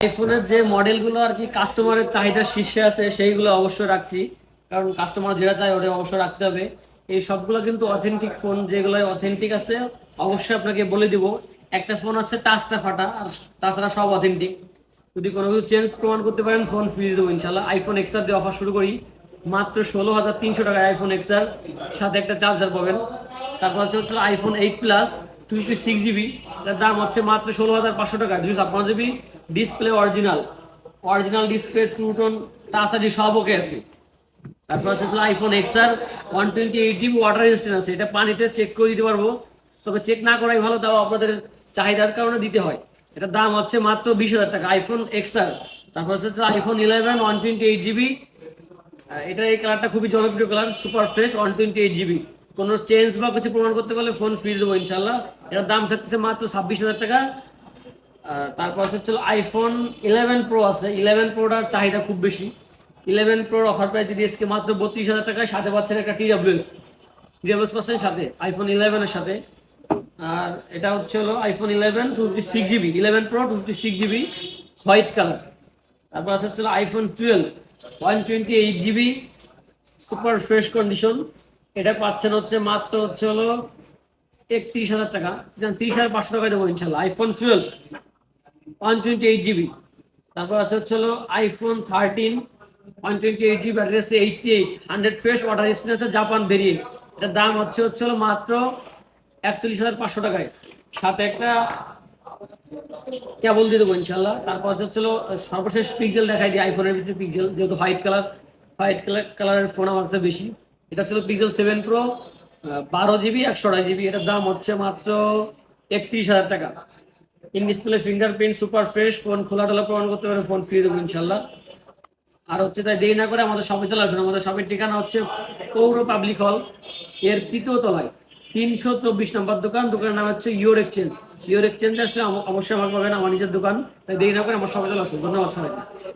আইফোনের যে মডেলগুলো আর কি কাস্টমারের চাহিদা শীর্ষে আছে সেইগুলো অবশ্যই রাখছি, কারণ কাস্টমার যেটা চায় ওটা অবশ্যই রাখতে হবে। এই সবগুলো কিন্তু অথেন্টিক ফোন, যেগুলো অথেন্টিক আছে অবশ্যই আপনাকে বলে দিব। একটা ফোন আছে টাচটা ফাটা, আর তাছাড়া সব অথেন্টিক। যদি কোনো কিছু চেঞ্জ প্রমাণ করতে পারেন ফোন ফ্রি দেবো ইনশাল্লাহ। আইফোন এক্সআর দিয়ে অফার শুরু করি মাত্র 16,300 টাকায়। আইফোন এক্সআর সাথে একটা চার্জার পাবেন। তারপর হচ্ছে আইফোন 8 প্লাস 26 GB, এটার দাম হচ্ছে মাত্র 16,500 টাকা। 256 GB, display original, original display, true tone touch ID সব ওকে আছে। তারপর হচ্ছে iPhone XR 128 GB water resistant আছে, এটা পানিতে চেক করে দিতে পারবো, তবে চেক না করাই ভালো, তাও আপনাদের চাহিদার কারণে দিতে হয়। এটার দাম হচ্ছে মাত্র 20,000 টাকা, আইফোন এক্সআর। তারপর হচ্ছে আইফোন 11 128 GB, এটা এই কালারটা খুবই জনপ্রিয় কালার, সুপার ফ্রেশ 128 GB। কোনো চেঞ্জ বা কিছু প্রমাণ করতে পারলে ফোন ফ্রি দেবো ইনশাল্লাহ। এটার দাম থাকছে মাত্র 26,000 টাকা। তারপর হচ্ছে আইফোন 11 প্রো আছে, 11 প্রোটার চাহিদা খুব বেশি। 11 প্রোর অফার প্রাইস দিয়ে আজকে মাত্র 32,000 টাকায়, সাথে পাচ্ছেন একটা টিডাব্লিউএস পাচ্ছেন সাথে আইফোন 11-এর সাথে। আর এটা হলো iPhone 11 256 GB, 11 pro 256 GB, white colour. তারপর হচ্ছে iPhone 12 128 GB, super fresh condition. এটা পাচ্ছেন হচ্ছে মাত্র 31,000 টাকা, 30,500 টাকায় দেবো ইনশাল্লাহ। IPhone 12 128 GB। তারপর হলো আইফোন 13 128 GB, ব্যাটারি আছে 88, 100 ফ্রেশ, ওয়াটার রেজিস্ট্যান্ট আছে, জাপান ভেরিয়েন্ট। এটার দাম হলো মাত্র 41,500 টাকায়, সাথে একটা কেবল দিয়ে দেবো ইনশাল্লাহ। তারপর সর্বশেষ পিক্সেল দেখাই দিই আইফোনের ভিতরে পিক্সেল, যেহেতু হোয়াইট কালারের ফোন আমার কাছে বেশি। এটা পিক্সেল 7 প্রো, 12 GB 128 GB। এটার দাম হচ্ছে মাত্র 31,000 টাকা। In display fingerprint, super fresh, phone খোলা টোলা প্রমাণ করতে পারে, ফোন ফ্রি দেবো ইনশাল্লাহ। আর তাই দেরি না করে আমাদের শপে চলে আসুন। আমাদের শপের ঠিকানা হচ্ছে পৌর পাবলিক হল এর 3য় তলায় 324 নম্বর দোকান। দোকানের নাম হচ্ছে ইওর এক্সচেঞ্জ। ইওর এক্সচেঞ্জে আসলে অবশ্যই আমার পাবেন, আমার নিজের দোকান। তাই দেরি না করে আমার শপে চলে আসুন। ধন্যবাদ সবাইকে।